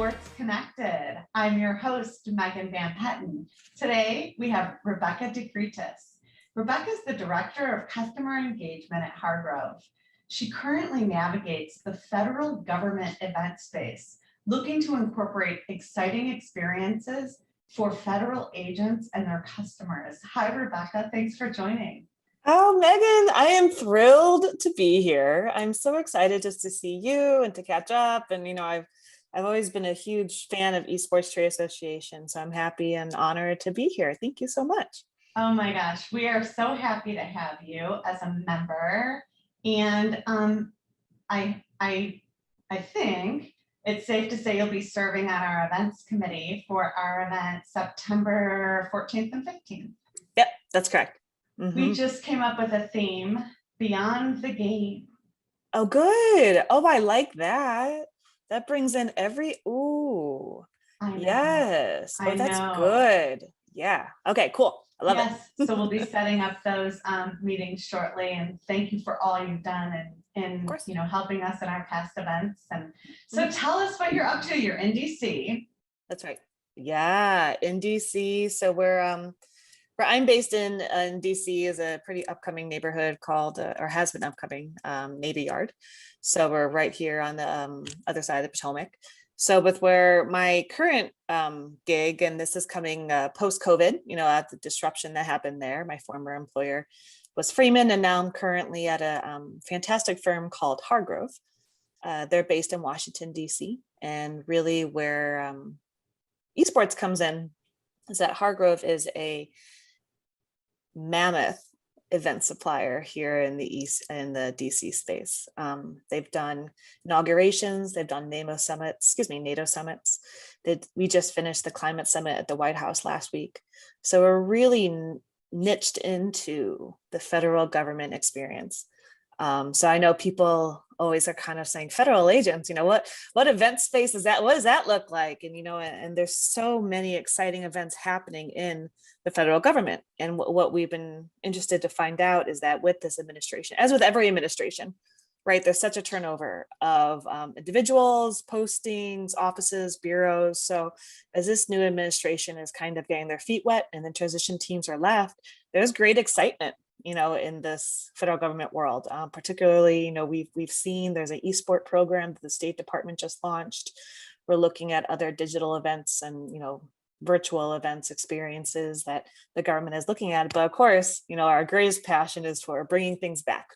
Esports Connected. I'm your host, Megan Van Petten. Today, we have Rebecca DeCretis. Rebecca is the Director of Customer Engagement at Hargrove. She currently navigates the federal government event space, looking to incorporate exciting experiences for federal agents and their customers. Hi, Rebecca. Thanks for joining. Oh, Megan, I am thrilled to be here. I'm so excited just to see you and to catch up. And, I've always been a huge fan of Esports Trade Association, so I'm happy and honored to be here. Thank you so much. Oh my gosh, we are so happy to have you as a member. And I think it's safe to say you'll be serving on our events committee for our event September 14th and 15th. Yep, that's correct. We just came up with a theme, Beyond the Game. Oh, good. Oh, I like that. That brings in every, ooh, yes. Oh, that's good. Yeah. Okay, cool. I love it. So we'll be setting up those meetings shortly. And thank you for all you've done and helping us in our past events. And so tell us what you're up to. You're in DC. That's right. Yeah, in DC. So where I'm based in DC is a pretty upcoming neighborhood called, or has been upcoming, Navy Yard. So we're right here on the other side of the Potomac. So with where my current gig, and this is coming post-COVID, at the disruption that happened there, my former employer was Freeman, and now I'm currently at a fantastic firm called Hargrove. They're based in Washington, DC, and really where esports comes in is that Hargrove is a mammoth event supplier here in the East and the DC space. They've done inaugurations, they've done NATO summits. We just finished the climate summit at the White House last week. So we're really niched into the federal government experience. So I know people always are kind of saying federal agents, what event space is that? What does that look like? And, and there's so many exciting events happening in the federal government. And what we've been interested to find out is that with this administration, as with every administration, right, there's such a turnover of individuals, postings, offices, bureaus. So as this new administration is kind of getting their feet wet and then transition teams are left, there's great excitement in this federal government world. Particularly, we've seen there's an eSport program that the State Department just launched. We're looking at other digital events and, virtual events experiences that the government is looking at. But of course, our greatest passion is for bringing things back,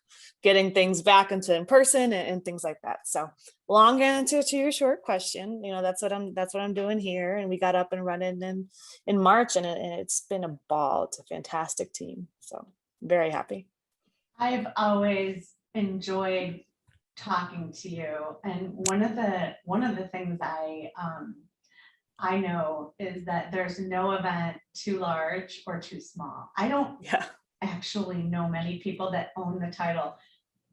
getting things back into in person and things like that. So long answer to your short question, that's what I'm doing here. And we got up and running in March, and it's been a ball. It's a fantastic team. So very happy. I've always enjoyed talking to you, and one of the things I know is that there's no event too large or too small. I don't actually know many people that own the title.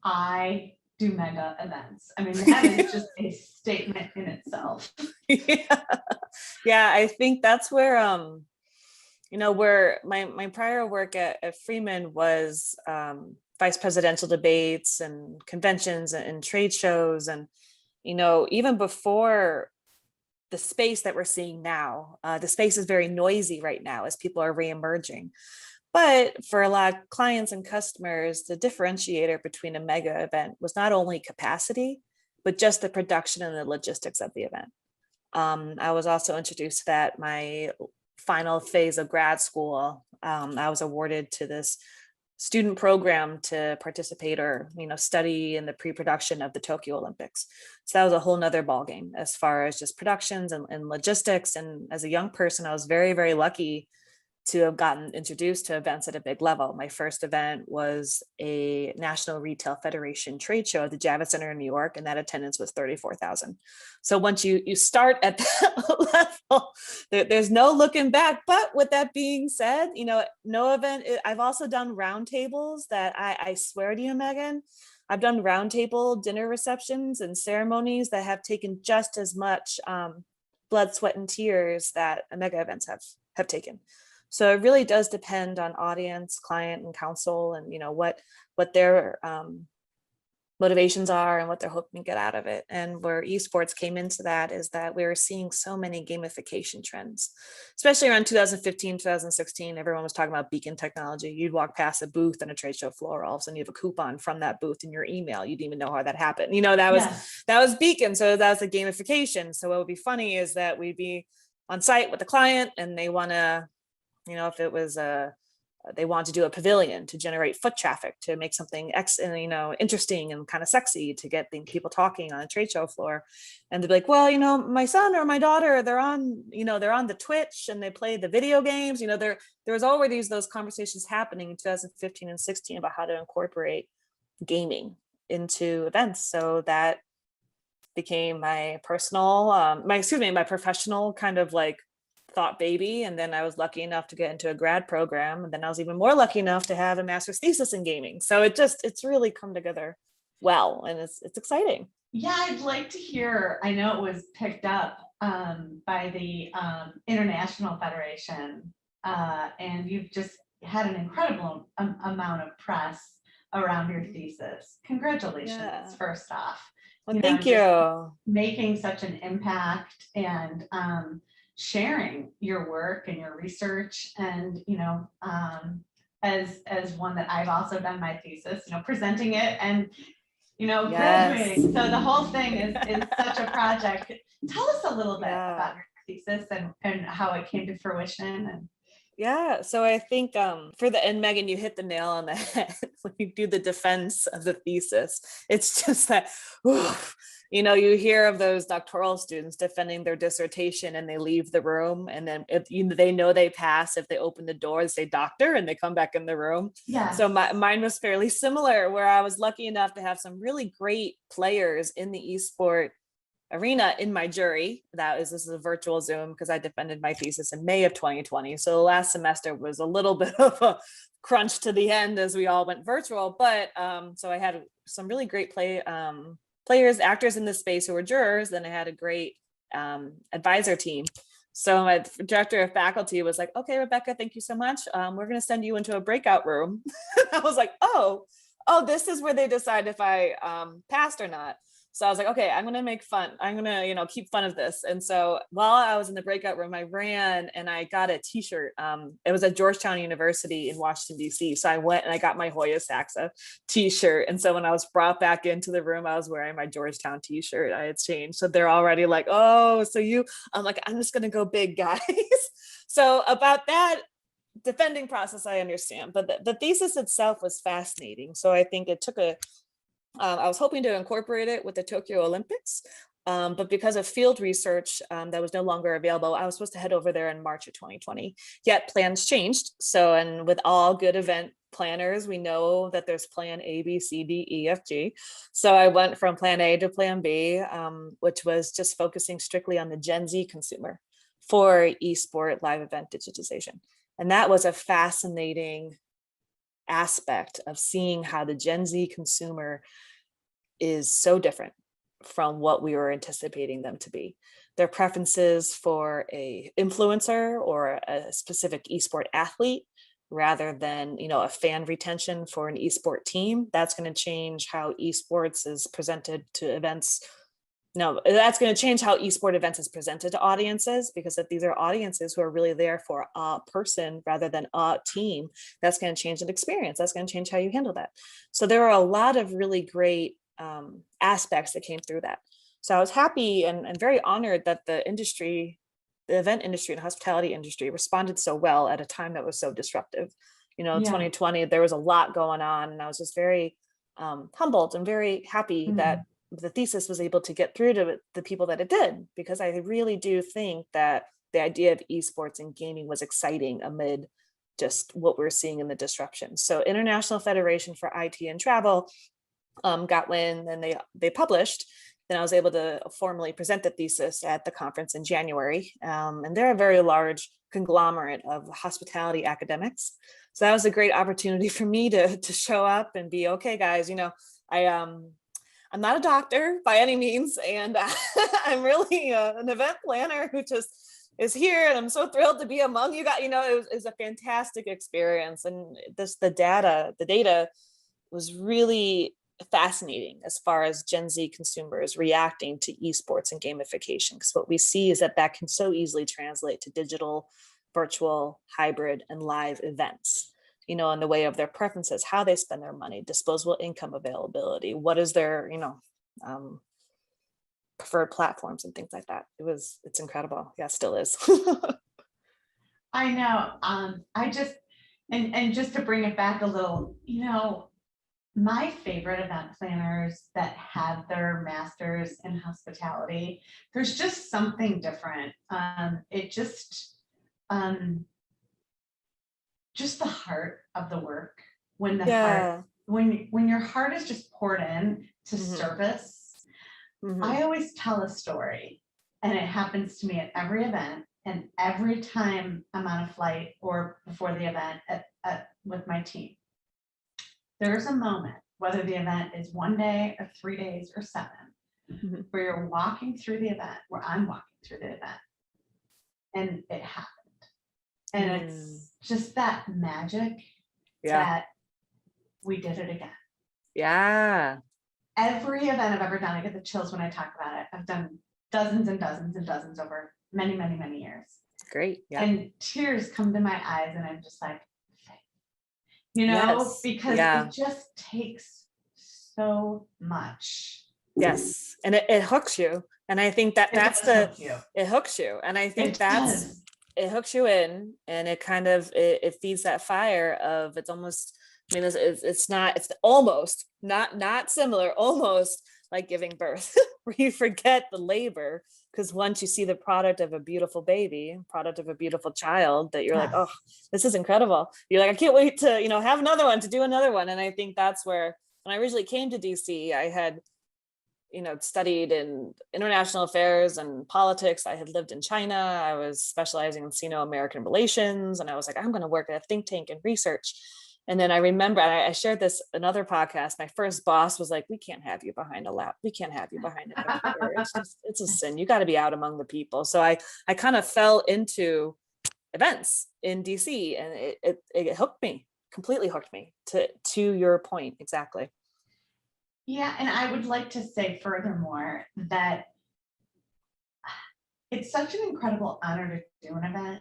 I do mega events. I mean, that is just a statement in itself. Yeah, I think that's where where my prior work at Freeman was vice presidential debates and conventions and trade shows. And, even before the space that we're seeing now, the space is very noisy right now as people are reemerging. But for a lot of clients and customers, the differentiator between a mega event was not only capacity, but just the production and the logistics of the event. I was also introduced to that my final phase of grad school. I was awarded to this student program to participate or study in the pre-production of the Tokyo Olympics. So that was a whole nother ballgame as far as just productions and logistics. And as a young person, I was very, very lucky to have gotten introduced to events at a big level. My first event was a National Retail Federation trade show at the Javits Center in New York, and that attendance was 34,000. So once you start at that level, there's no looking back. But with that being said, no event, I've also done roundtables that I swear to you, Megan, I've done roundtable dinner receptions and ceremonies that have taken just as much blood, sweat, and tears that mega events have taken. So it really does depend on audience, client, and counsel, and what motivations are and what they're hoping to get out of it. And where esports came into that is that we were seeing so many gamification trends, especially around 2015, 2016. Everyone was talking about beacon technology. You'd walk past a booth on a trade show floor, all of a sudden you have a coupon from that booth in your email. You didn't even know how that happened. Yes. That was beacon. So that was the gamification. So what would be funny is that we'd be on site with the client and they want to, if it was they want to do a pavilion to generate foot traffic, to make something interesting and kind of sexy to get people talking on a trade show floor. And they'd be like, well, my son or my daughter, they're on the Twitch and they play the video games. There was already those conversations happening in 2015 and 16 about how to incorporate gaming into events. So that became my professional kind of like thought baby. And then I was lucky enough to get into a grad program. And then I was even more lucky enough to have a master's thesis in gaming. So it's really come together well, and it's exciting. Yeah, I'd like to hear, I know it was picked up by the International Federation, and you've just had an incredible amount of press around your thesis. Congratulations, first off. Well, thank you. Making such an impact and sharing your work and your research, and as one that I've also done my thesis, presenting it and graduating. So the whole thing is such a project. Tell us a little bit about your thesis and how it came to fruition. And yeah, so I think for the end, Megan, you hit the nail on the head when you do the defense of the thesis. It's just that, you hear of those doctoral students defending their dissertation and they leave the room, and then they know they pass if they open the door, they say doctor, and they come back in the room. Yeah. So mine was fairly similar, where I was lucky enough to have some really great players in the esport arena in my jury. This is a virtual Zoom because I defended my thesis in May of 2020. So the last semester was a little bit of a crunch to the end as we all went virtual. But so I had some really great players, actors in this space who were jurors. Then I had a great advisor team. So my director of faculty was like, okay, Rebecca, thank you so much. We're going to send you into a breakout room. I was like, oh, this is where they decide if I passed or not. So I was like, okay, I'm going to make fun. I'm going to, keep fun of this. And so while I was in the breakout room, I ran and I got a t-shirt. It was at Georgetown University in Washington, D.C. So I went and I got my Hoya Saxa t-shirt. And so when I was brought back into the room, I was wearing my Georgetown t-shirt. I had changed. So they're already like, oh, I'm like, I'm just going to go big, guys. So about that defending process, I understand. But the thesis itself was fascinating. So I think it took I was hoping to incorporate it with the Tokyo Olympics, but because of field research that was no longer available, I was supposed to head over there in March of 2020, yet plans changed. So, and with all good event planners, we know that there's plan A, B, C, D, E, F, G. So I went from plan A to plan B, which was just focusing strictly on the Gen Z consumer for esport live event digitization. And that was a fascinating aspect of seeing how the Gen Z consumer is so different from what we were anticipating them to be. Their preferences for a influencer or a specific esport athlete, rather than a fan retention for an esport team. That's going to change how esports is presented to events. No, that's going to change how esport events is presented to audiences, because if these are audiences who are really there for a person rather than a team, that's going to change the experience. That's going to change how you handle that. So there are a lot of really great aspects that came through that. So I was happy and very honored that the event industry and hospitality industry responded so well at a time that was so disruptive. 2020, there was a lot going on, and I was just very humbled and very happy that the thesis was able to get through to the people that it did, because I really do think that the idea of esports and gaming was exciting amid just what we're seeing in the disruption. So International Federation for IT and Travel got wind, and they published. Then I was able to formally present the thesis at the conference in January. And they're a very large conglomerate of hospitality academics. So that was a great opportunity for me to show up and be, okay, guys, I'm not a doctor by any means, and I'm really an event planner who just is here, and I'm so thrilled to be among you guys. It was a fantastic experience, and the data was really fascinating as far as Gen Z consumers reacting to esports and gamification. Because what we see is that can so easily translate to digital, virtual, hybrid, and live events, in the way of their preferences, how they spend their money, disposable income availability, what is their, preferred platforms and things like that. It's incredible. Yeah, still is. I know. I just, and just to bring it back a little, my favorite event planners that have their masters in hospitality, there's just something different. It just the heart of the work, when the heart, when your heart is just poured in to service. I always tell a story, and it happens to me at every event, and every time I'm on a flight or before the event with my team. There's a moment, whether the event is 1 day or 3 days or 7, where you're walking through the event, where I'm walking through the event, and it happened. And it's just that magic that we did it again. Yeah. Every event I've ever done, I get the chills when I talk about it. I've done dozens and dozens and dozens over many, many, many years. Great. Yeah. And tears come to my eyes, and I'm just like, because it just takes so much. Yes. And it hooks you. And I think it hooks you. And I think it hooks you in, and it kind of, it feeds that fire of, it's almost, it's almost not similar, almost like giving birth, where you forget the labor, because once you see the product of a beautiful baby, product of a beautiful child, that you're like, oh, this is incredible. You're like, I can't wait to, have another one, to do another one. And I think that's where, when I originally came to DC, I had, studied in international affairs and politics. I had lived in China. I was specializing in Sino-American relations. And I was like, I'm going to work at a think tank in research. And then I remember, I shared this in another podcast, my first boss was like, we can't have you behind a lap. We can't have you behind a computer. It's a sin. You got to be out among the people. So I kind of fell into events in DC, and it hooked me, completely hooked me to your point. Exactly. Yeah. And I would like to say furthermore that it's such an incredible honor to do an event.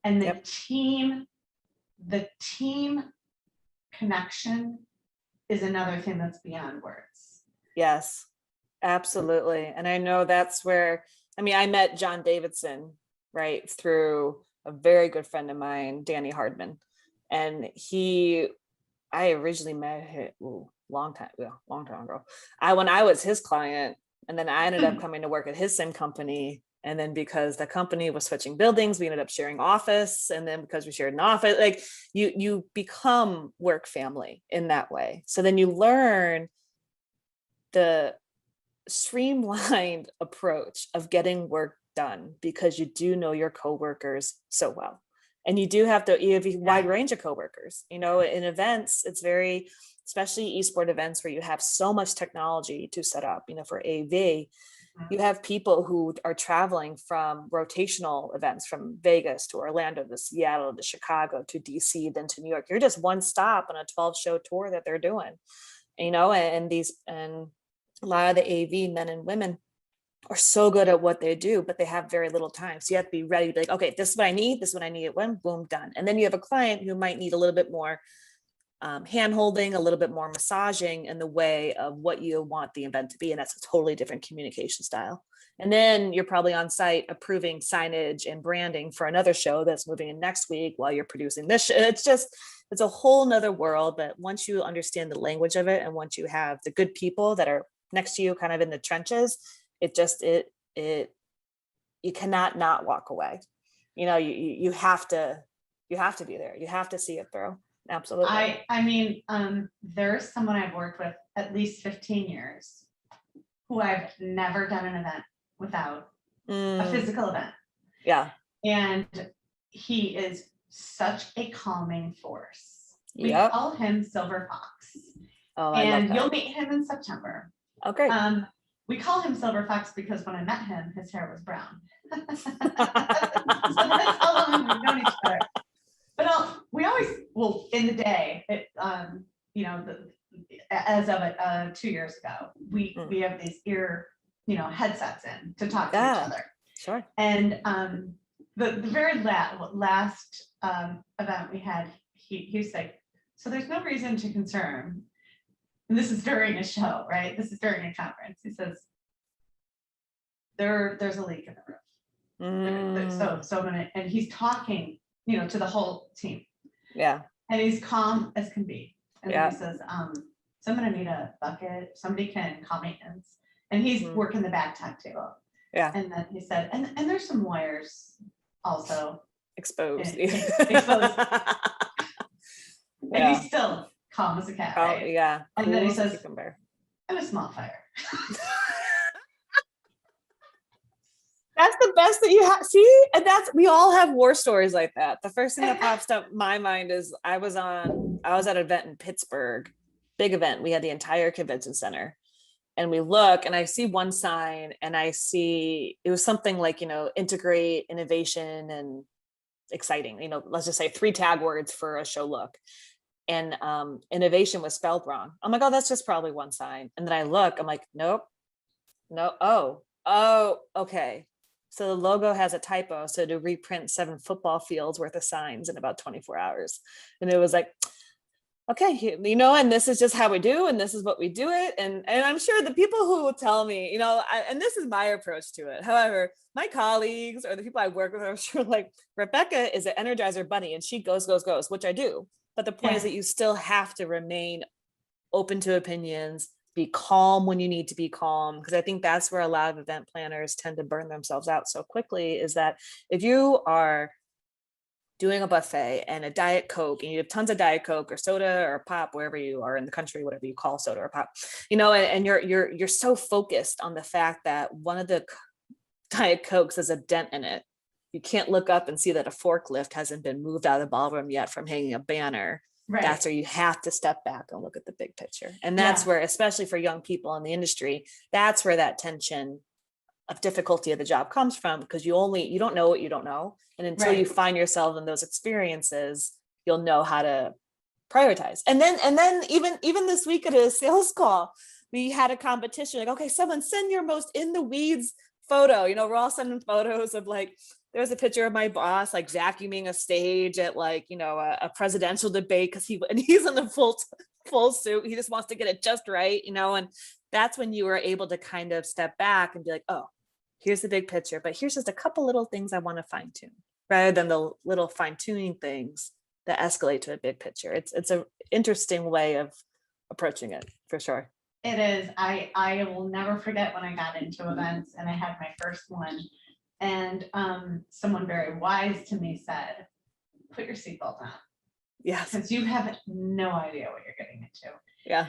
And the team connection is another thing that's beyond words. Yes, absolutely. And I know that's where, I met John Davidson, right, through a very good friend of mine, Danny Hardman. And I originally met him long time ago. When I was his client, and then I ended up coming to work at his same company. And then because the company was switching buildings, we ended up sharing office. And then because we shared an office, like you become work family in that way. So then you learn the streamlined approach of getting work done, because you do know your coworkers so well. And you do have a wide range of coworkers, in events, it's very, especially esport events where you have so much technology to set up, for AV. You have people who are traveling from rotational events from Vegas to Orlando to Seattle to Chicago to DC, then to New York. You're just one stop on a 12-show tour that they're doing, and a lot of the AV men and women are so good at what they do, but they have very little time. So you have to be ready to be like, okay, this is what I need. This is what I need. When boom, done. And then you have a client who might need a little bit more hand-holding, a little bit more massaging in the way of what you want the event to be. And that's a totally different communication style. And then you're probably on site approving signage and branding for another show that's moving in next week while you're producing this show. It's a whole nother world. But once you understand the language of it, and once you have the good people that are next to you kind of in the trenches, you cannot not walk away. You have to be there. You have to see it through. Absolutely. There's someone I've worked with at least 15 years who I've never done an event without a physical event. Yeah. And he is such a calming force. We call him Silver Fox. Oh, and you'll meet him in September. Okay. We call him Silver Fox because when I met him, his hair was brown. So that's how long we've known each other. But we always, in the day, as of 2 years ago. We have these ear, headsets in to talk to each Yeah, other. sure. And the very last event we had, he was like, so there's no reason to concern. And this is during a show, right? This is during a conference. He says, there's a leak in the roof. So I'm gonna, and he's talking, to the whole team. Yeah. And he's calm as can be. And Yeah. then he says, so I'm gonna need a bucket. Somebody can call maintenance. And he's working the back top table. Yeah. And then he said, and there's some wires also Exposed. exposed. And he's still calm as a cat, Oh, right? yeah. And Cool then he as a says, cucumber. and a small fire. That's the best that you have. See, and we all have war stories like that. The first thing that pops up in my mind is I was at an event in Pittsburgh, big event. We had the entire convention center, and we look, and I see one sign, and I see it was something like, integrate innovation and exciting. Let's just say 3 tag words for a show look, and innovation was spelled wrong. I'm like, oh, that's just probably one sign. And then I look, I'm like, nope, no, oh, okay. So the logo has a typo. So to reprint 7 football fields worth of signs in about 24 hours. And it was like, okay, and this is just how we do, and this is what we do it. And I'm sure the people who will tell me, and this is my approach to it. However, my colleagues or the people I work with are sure like, Rebecca is an Energizer bunny and she goes, which I do. But the point is that you still have to remain open to opinions, be calm when you need to be calm, because I think that's where a lot of event planners tend to burn themselves out so quickly, is that if you are doing a buffet and a Diet Coke and you have tons of Diet Coke or soda or pop, wherever you are in the country, whatever you call soda or pop, and you're so focused on the fact that one of the Diet Cokes has a dent in it. You can't look up and see that a forklift hasn't been moved out of the ballroom yet from hanging a banner. Right. That's where you have to step back and look at the big picture. And that's where, especially for young people in the industry, that's where that tension of difficulty of the job comes from, because you don't know what you don't know. And until you find yourself in those experiences, you'll know how to prioritize. And then even this week at a sales call, we had a competition, like, okay, someone send your most in the weeds photo. We're all sending photos of like, there's a picture of my boss like vacuuming a stage at like, a presidential debate, because he's in the full suit. He just wants to get it just right, and that's when you were able to kind of step back and be like, oh, here's the big picture, but here's just a couple little things I want to fine tune, rather than the little fine tuning things that escalate to a big picture. It's an interesting way of approaching it, for sure. It is. I will never forget when I got into events and I had my first one. And someone very wise to me said, put your seatbelt on. Yes. Because you have no idea what you're getting into. Yeah.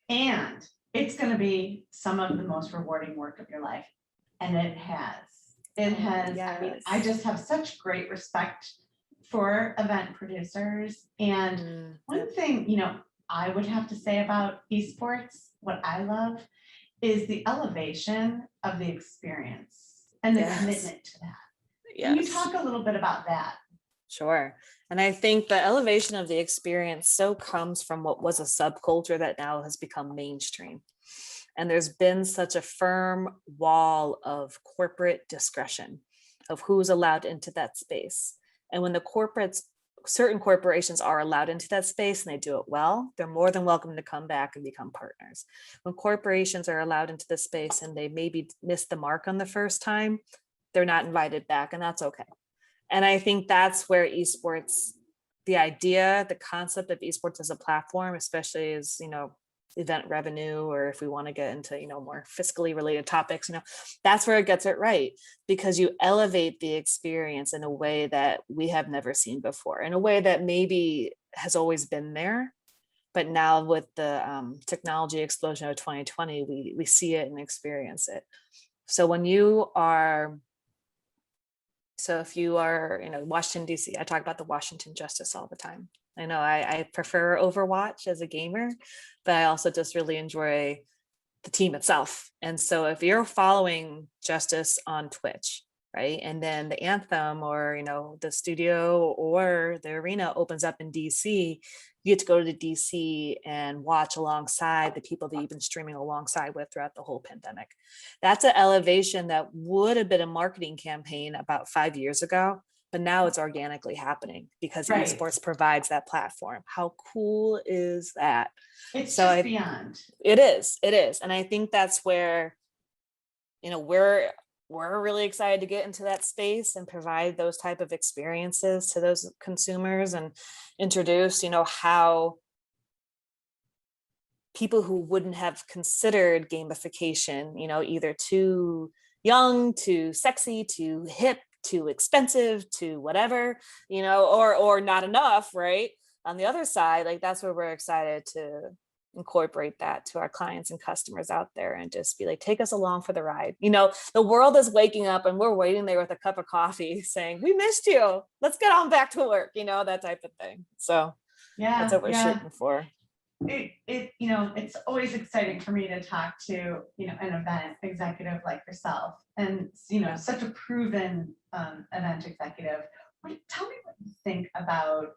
And it's going to be some of the most rewarding work of your life. And it has. Yes. I mean, I just have such great respect for event producers. And one thing, I would have to say about esports, what I love is the elevation of the experience. And the commitment to that. Can you talk a little bit about that? Sure. And I think the elevation of the experience so comes from what was a subculture that now has become mainstream. And there's been such a firm wall of corporate discretion of who's allowed into that space. And when certain corporations are allowed into that space and they do it well, they're more than welcome to come back and become partners. When corporations are allowed into the space and they maybe missed the mark on the first time, they're not invited back, and that's okay. And I think that's where esports, the idea, the concept of esports as a platform, especially as, event revenue, or if we want to get into, more fiscally related topics, that's where it gets it right, because you elevate the experience in a way that we have never seen before, in a way that maybe has always been there, but now with the technology explosion of 2020, we see it and experience it. So if you are, Washington, D.C., I talk about the Washington Justice all the time. I know I prefer Overwatch as a gamer, but I also just really enjoy the team itself. And so if you're following Justice on Twitch, right, and then the anthem or, the studio or the arena opens up in DC, you get to go to DC and watch alongside the people that you've been streaming alongside with throughout the whole pandemic. That's an elevation that would have been a marketing campaign about 5 years ago, but now it's organically happening because Right. esports provides that platform. How cool is that? It's So just beyond. It is. And I think that's where, we're really excited to get into that space and provide those type of experiences to those consumers and introduce, how people who wouldn't have considered gamification, either too young, too sexy, too hip, too expensive, to whatever, or not enough, right? On the other side, like that's where we're excited to incorporate that to our clients and customers out there and just be like, take us along for the ride. The world is waking up and we're waiting there with a cup of coffee saying, we missed you. Let's get on back to work, that type of thing. So Yeah, that's what we're shooting for. It's always exciting for me to talk to, an event executive like yourself and, such a proven event executive. Tell me what you think about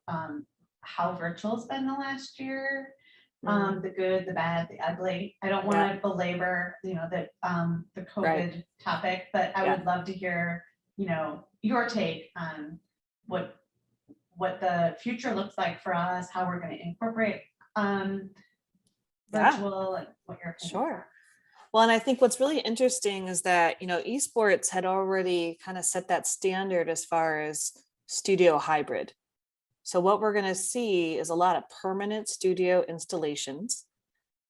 how virtual's been the last year. The good, the bad, the ugly. I don't want to belabor, the COVID topic, but I would love to hear, your take on what the future looks like for us, how we're going to incorporate virtual and what your opinions are. Well, and I think what's really interesting is that, esports had already kind of set that standard as far as studio hybrid. So what we're going to see is a lot of permanent studio installations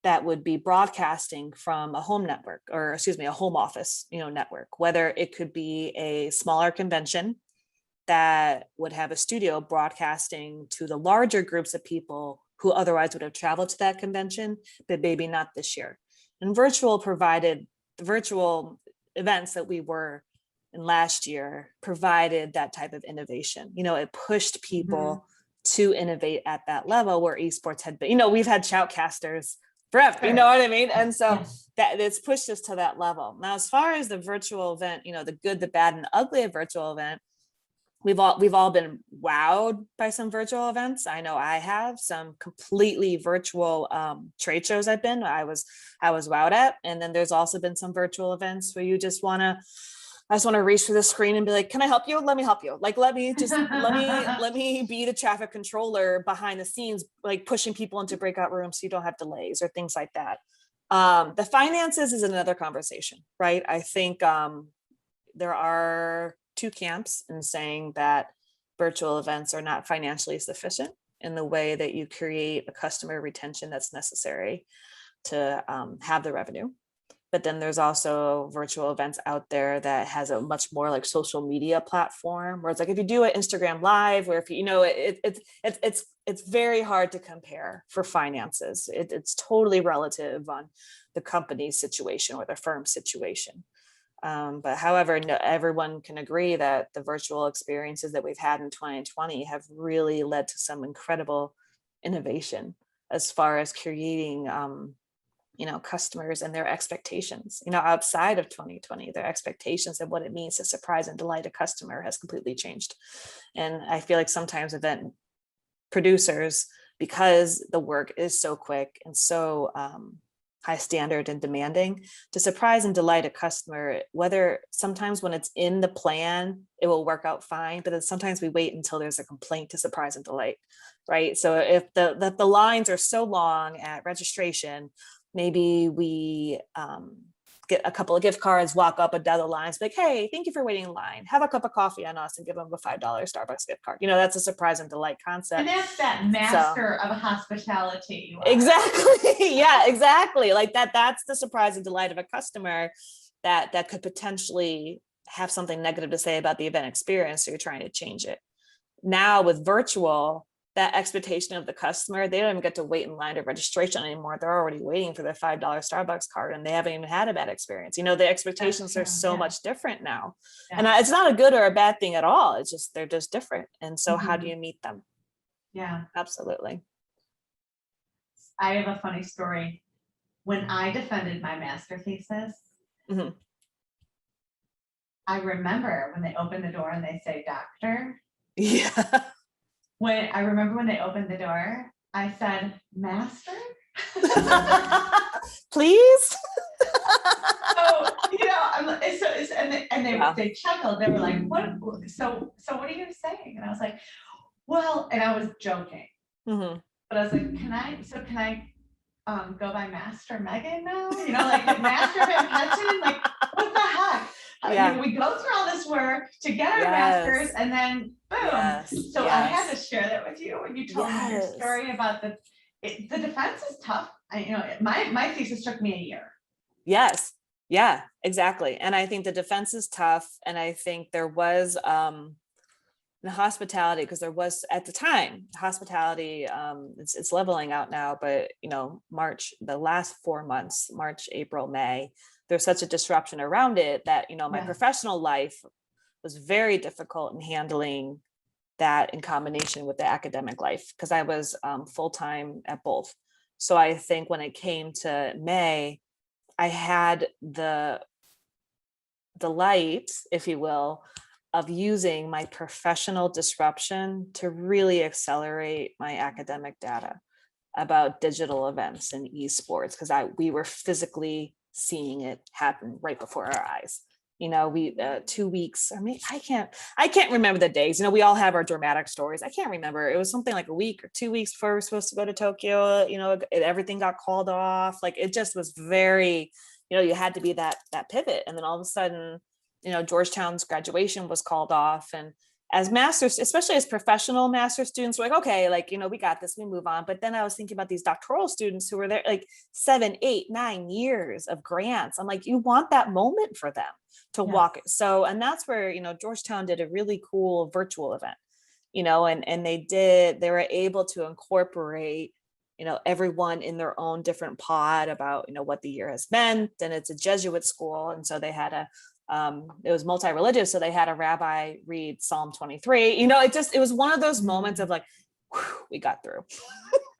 that would be broadcasting from a home network, or a home office, network, whether it could be a smaller convention that would have a studio broadcasting to the larger groups of people who otherwise would have traveled to that convention, but maybe not this year. And virtual provided the virtual events that we were in last year provided that type of innovation. It pushed people to innovate at that level where esports had been, we've had shoutcasters forever, you know what I mean? And so that it's pushed us to that level. Now, as far as the virtual event, the good, the bad, and ugly of virtual event, we've all been wowed by some virtual events. I know I have some completely virtual trade shows I was wowed at. And then there's also been some virtual events where I just want to reach for the screen and be like, can I help you? Let me help you. Like, let me be the traffic controller behind the scenes, like pushing people into breakout rooms so you don't have delays or things like that. The finances is another conversation, right? I think there are two camps in saying that virtual events are not financially sufficient in the way that you create a customer retention that's necessary to have the revenue. But then there's also virtual events out there that has a much more like social media platform where it's like, if you do an Instagram live, or if it's very hard to compare for finances. It's totally relative on the company's situation or the firm's situation. But however, everyone can agree that the virtual experiences that we've had in 2020 have really led to some incredible innovation as far as creating, customers and their expectations, outside of 2020, their expectations of what it means to surprise and delight a customer has completely changed. And I feel like sometimes event producers, because the work is so quick and so high standard and demanding, to surprise and delight a customer, whether sometimes when it's in the plan, it will work out fine, but then sometimes we wait until there's a complaint to surprise and delight, right? So if the lines are so long at registration, maybe we get a couple of gift cards, walk up and down the lines, like, hey, thank you for waiting in line. Have a cup of coffee on us, and give them a $5 Starbucks gift card. That's a surprise and delight concept. And that's that master of hospitality. You are. Exactly. Yeah, exactly. Like that's the surprise and delight of a customer that could potentially have something negative to say about the event experience. So you're trying to change it. Now with virtual, that expectation of the customer, they don't even get to wait in line to registration anymore. They're already waiting for their $5 Starbucks card and they haven't even had a bad experience. The expectations are so much different now. Yeah. And it's not a good or a bad thing at all. It's just, they're just different. And so how do you meet them? Yeah, absolutely. I have a funny story. When I defended my master thesis, I remember when they opened the door and they say, doctor. Yeah. I remember when they opened the door, I said, master? Please. So, and Yeah. they chuckled. They were like, what? So what are you saying? And I was like, well, and I was joking, Mhm. but I was like, can I go by Master Megan now? Like Master Van Petten, like what the heck? Yeah. We go through all this work to get our masters, Yes. and then boom. Yes. So I had to Yes. share that with you when you told me your Yes. story about the defense is tough. My thesis took me a year. Yes. Yeah, exactly. And I think the defense is tough. And I think there was the hospitality, because there was at the time hospitality, it's leveling out now, but March, the last 4 months, March, April, May, there's such a disruption around it that my professional life was very difficult in handling that in combination with the academic life, because I was full-time at both. So I think when it came to May, I had the light, if you will, of using my professional disruption to really accelerate my academic data about digital events and esports, because we were physically seeing it happen right before our eyes. We 2 weeks, I can't remember the days. We all have our dramatic stories. I can't remember. It was something like a week or 2 weeks before we were supposed to go to Tokyo. Everything got called off. Like, it just was very, you had to be that pivot. And then all of a sudden, Georgetown's graduation was called off. And as masters, especially as professional master students, we're like, okay, we got this, we move on. But then I was thinking about these doctoral students who were there like 7, 8, 9 years of grants. I'm like, you want that moment for them to walk it. So, and that's where, Georgetown did a really cool virtual event, and they were able to incorporate, everyone in their own different pod about, what the year has meant. And it's a Jesuit school. And so they had it was multi-religious. So they had a rabbi read Psalm 23. It was one of those moments of like, whew, we got through.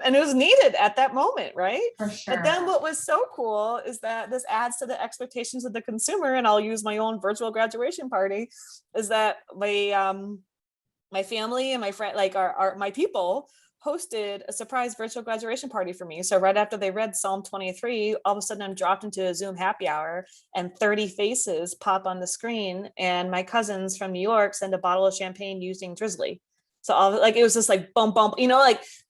And it was needed at that moment, right? For sure. But then what was so cool is that this adds to the expectations of the consumer, and I'll use my own virtual graduation party, is that my family and my friend, like my people, hosted a surprise virtual graduation party for me. So right after they read Psalm 23, all of a sudden I'm dropped into a Zoom happy hour and 30 faces pop on the screen. And my cousins from New York send a bottle of champagne using Drizzly. So it was just like bump,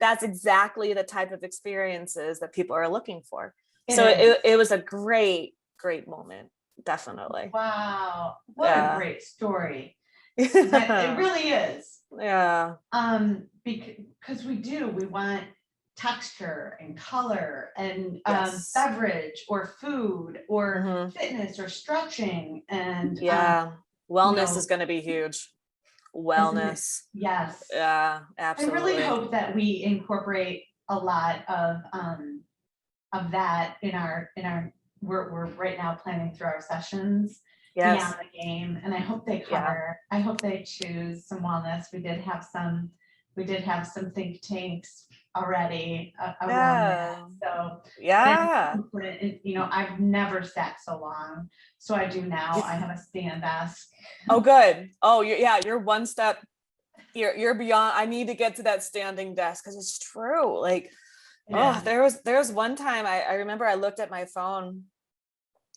that's exactly the type of experiences that people are looking for. It was a great, great moment. Definitely. Wow. What a great story. It really is. Yeah. Because we want texture and color and beverage or food or fitness or stretching, and wellness is going to be huge. Wellness. Yes. Yeah, absolutely. I really hope that we incorporate a lot of that in our we're right now planning through our sessions. Yes. Beyond the game, and I hope they cover. I hope they choose some wellness. We did have some think tanks already around that. So I've never sat so long, so I do now. I have a stand desk. Oh, good. Oh, you're one step. You're beyond. I need to get to that standing desk, because it's true. Like, there was one time I remember I looked at my phone.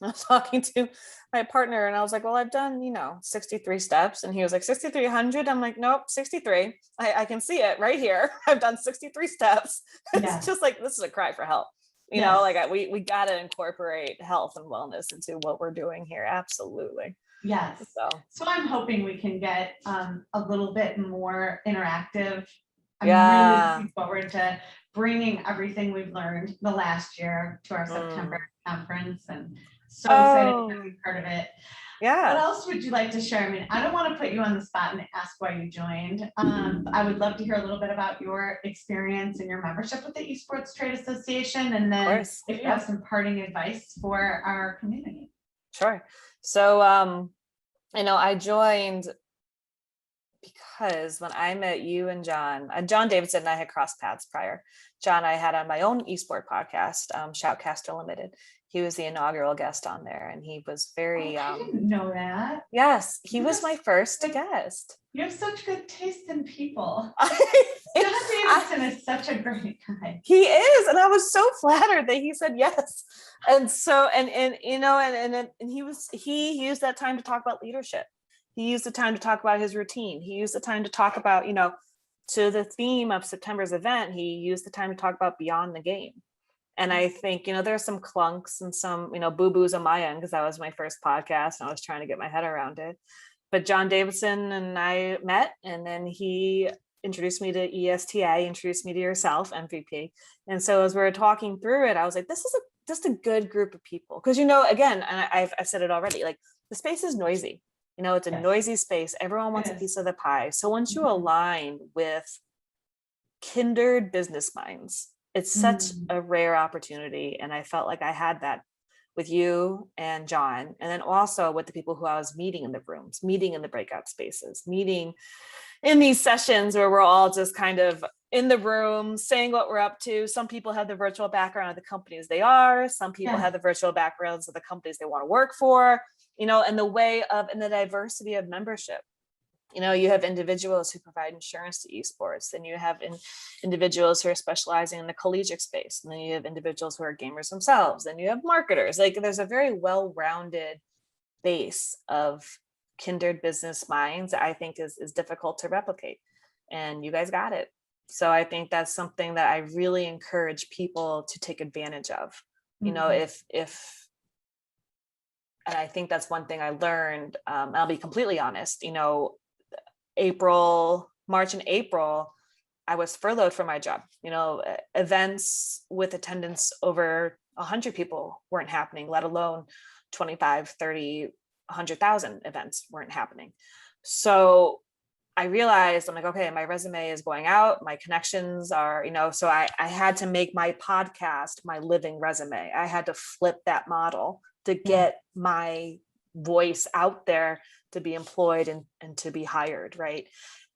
I was talking to my partner and I was like, well, I've done, 63 steps. And he was like, 6,300. I'm like, nope, 63. I can see it right here. I've done 63 steps. It's just like, this is a cry for help. We got to incorporate health and wellness into what we're doing here. Absolutely. Yes. So I'm hoping we can get a little bit more interactive. I'm really looking forward to bringing everything we've learned the last year to our September conference, and so excited to be part of it. Yeah. What else would you like to share? I mean, I don't want to put you on the spot and ask why you joined. I would love to hear a little bit about your experience and your membership with the Esports Trade Association, and then if you have some parting advice for our community. Sure. So, I joined because when I met you and John Davidson and I had crossed paths prior. John, I had on my own eSport podcast, Shoutcaster Limited. He was the inaugural guest on there, and he was very, I didn't know that. yes, he was my first Like, guest. you have such good taste in people. I- John Davidson is such a great guy. He is, and I was so flattered that he said yes. And so, and you know, and he used that time to talk about leadership. He used the time to talk about his routine. He used the time to talk about, you know, to the theme of September's event, he used the time to talk about beyond the game. And I think, you know, there's some clunks and some, you know, boo-boos on my end, because that was my first podcast and I was trying to get my head around it. But John Davidson and I met, and then he introduced me to ESTA, introduced me to yourself, MVP. And so as we were talking through it, I was like, this is just a good group of people. Because, you know, again, and I've said it already, like the space is noisy. You know, it's a noisy space. Everyone wants a piece of the pie. So once you align with kindred business minds, it's such a rare opportunity. And I felt like I had that with you and John, and then also with the people who I was meeting in the rooms, meeting in the breakout spaces, meeting in these sessions where we're all just kind of in the room saying what we're up to. Some people have the virtual background of the companies they are. Some people have the virtual backgrounds of the companies they want to work for, you know, and the diversity of membership. You know, you have individuals who provide insurance to esports, then you have individuals who are specializing in the collegiate space, and then you have individuals who are gamers themselves, and you have marketers. Like there's a very well-rounded base of kindred business minds that I think is difficult to replicate, and you guys got it. So I think that's something that I really encourage people to take advantage of. You know, if and I think that's one thing I learned, I'll be completely honest, you know, March and April, I was furloughed from my job. You know, events with attendance over 100 people weren't happening, let alone 25, 30, 100,000 events weren't happening. So I realized, I'm like, okay, my resume is going out, my connections are, you know, so I had to make my podcast my living resume. I had to flip that model to get my voice out there, to be employed and to be hired, right?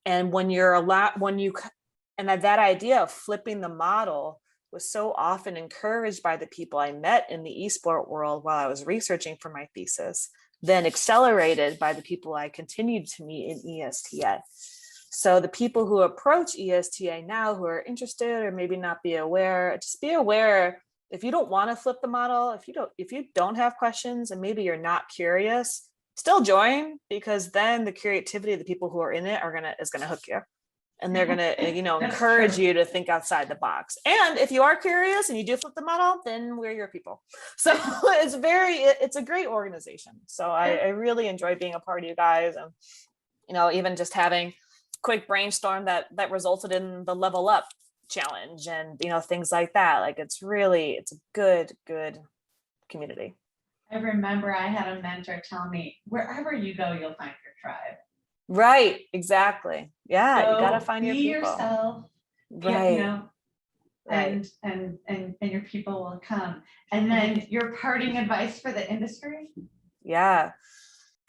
And that idea of flipping the model was so often encouraged by the people I met in the esport world while I was researching for my thesis, then accelerated by the people I continued to meet in ESTA. So the people who approach ESTA now who are interested or maybe not be aware, just be aware, if you don't want to flip the model, if you don't have questions and maybe you're not curious, still join, because then the creativity of the people who are in it is gonna hook you, and they're gonna, you know, encourage you to think outside the box. And if you are curious and you do flip the model, then we're your people. So it's a great organization. So I really enjoy being a part of you guys, and you know, even just having quick brainstorm that resulted in the level up challenge and, you know, things like that. Like it's a good community. I remember I had a mentor tell me, wherever you go, you'll find your tribe. Right, exactly. Yeah, So you gotta find your be people. yourself, Right. you know, and your people will come. And then your parting advice for the industry? Yeah,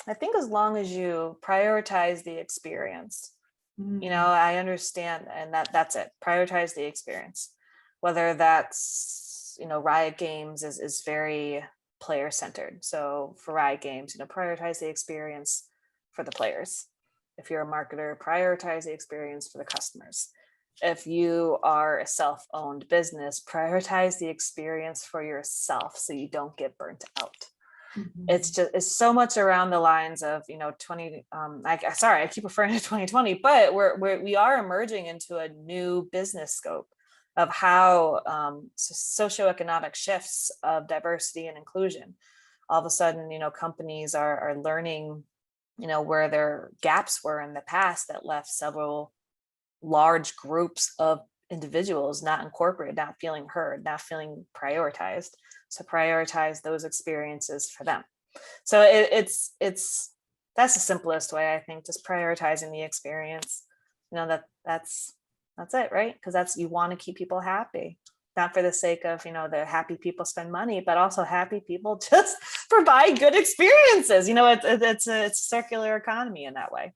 I think as long as you prioritize the experience, you know, I understand, and that's it. Prioritize the experience, whether that's, you know, Riot Games is very player centered. So for Riot Games, you know, prioritize the experience for the players. If you're a marketer, prioritize the experience for the customers. If you are a self-owned business, prioritize the experience for yourself so you don't get burnt out. It's so much around the lines of, you know, I keep referring to 2020, but we are emerging into a new business scope of how socioeconomic shifts of diversity and inclusion. All of a sudden, you know, companies are learning, you know, where their gaps were in the past that left several large groups of individuals not incorporated, not feeling heard, not feeling prioritized. So prioritize those experiences for them. So it's that's the simplest way, I think, just prioritizing the experience. You know, that's it, right? Because you want to keep people happy, not for the sake of, you know, the happy people spend money, but also happy people just provide good experiences. You know, it's a circular economy in that way.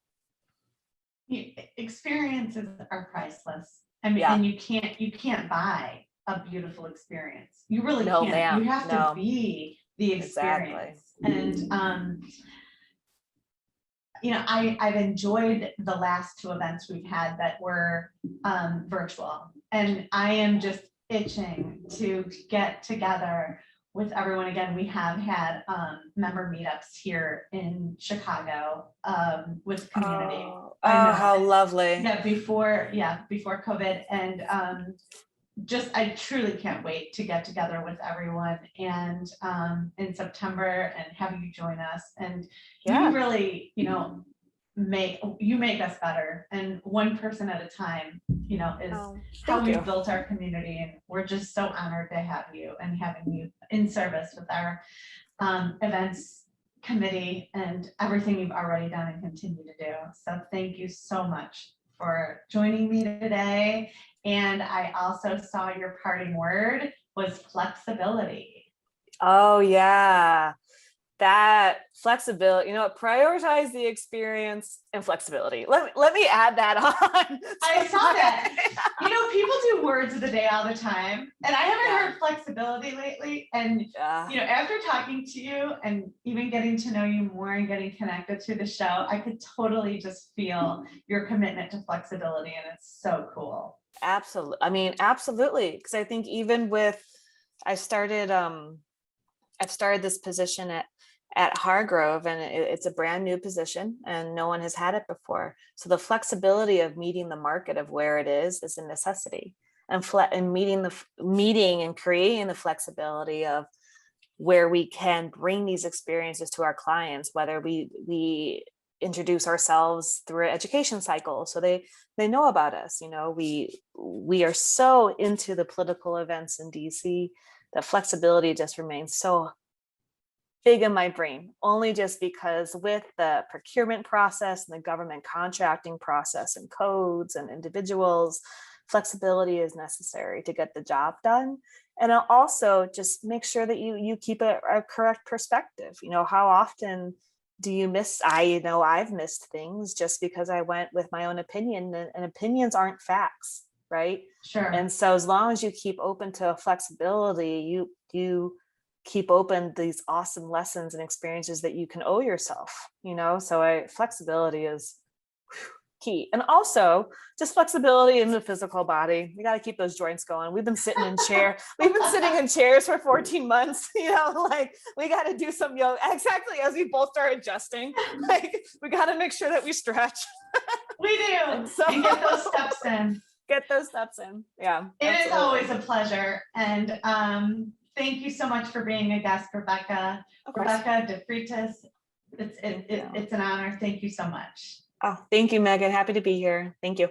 Experiences are priceless. I mean, and you can't buy a beautiful experience. You really No, can't. ma'am. You have to No. be the Exactly. experience. And I've enjoyed the last two events we've had that were virtual, and I am just itching to get together with everyone again. We have had member meetups here in Chicago with community. Oh, I know. how lovely. Before COVID, and I truly can't wait to get together with everyone and in September and have you join us. And you really, make us better, and one person at a time, is how we've built our community. And we're just so honored to have you and having you in service with our events committee and everything you've already done and continue to do. So thank you so much for joining me today. And I also saw your parting word was flexibility. Oh yeah, that flexibility, prioritize the experience and flexibility. Let me add that on. I saw that. People do words of the day all the time, and I haven't heard flexibility lately. And after talking to you and even getting to know you more and getting connected through the show, I could totally just feel your commitment to flexibility, and it's so cool. Absolutely. I mean, absolutely. Because I think even with, I've started this position at Hargrove, and it's a brand new position and no one has had it before. So the flexibility of meeting the market of where it is a necessity, and meeting and creating the flexibility of where we can bring these experiences to our clients, whether we introduce ourselves through an education cycle so they know about us. We are so into the political events in DC that flexibility just remains so big in my brain, only just because with the procurement process and the government contracting process and codes and individuals, flexibility is necessary to get the job done. And also just make sure that you keep a correct perspective. How often do you miss? I know I've missed things just because I went with my own opinion, and opinions aren't facts, right? Sure. And so as long as you keep open to flexibility, you keep open these awesome lessons and experiences that you can owe yourself, so flexibility is key. And also just flexibility in the physical body. We got to keep those joints going. We've been sitting in chairs for 14 months, we got to do some yoga. Exactly. As we both start adjusting, we got to make sure that we stretch. We do. And get those steps in. Yeah. It is always a pleasure. And thank you so much for being a guest, Rebecca. Rebecca de Freitas. It's an honor. Thank you so much. Oh, thank you, Megan. Happy to be here. Thank you.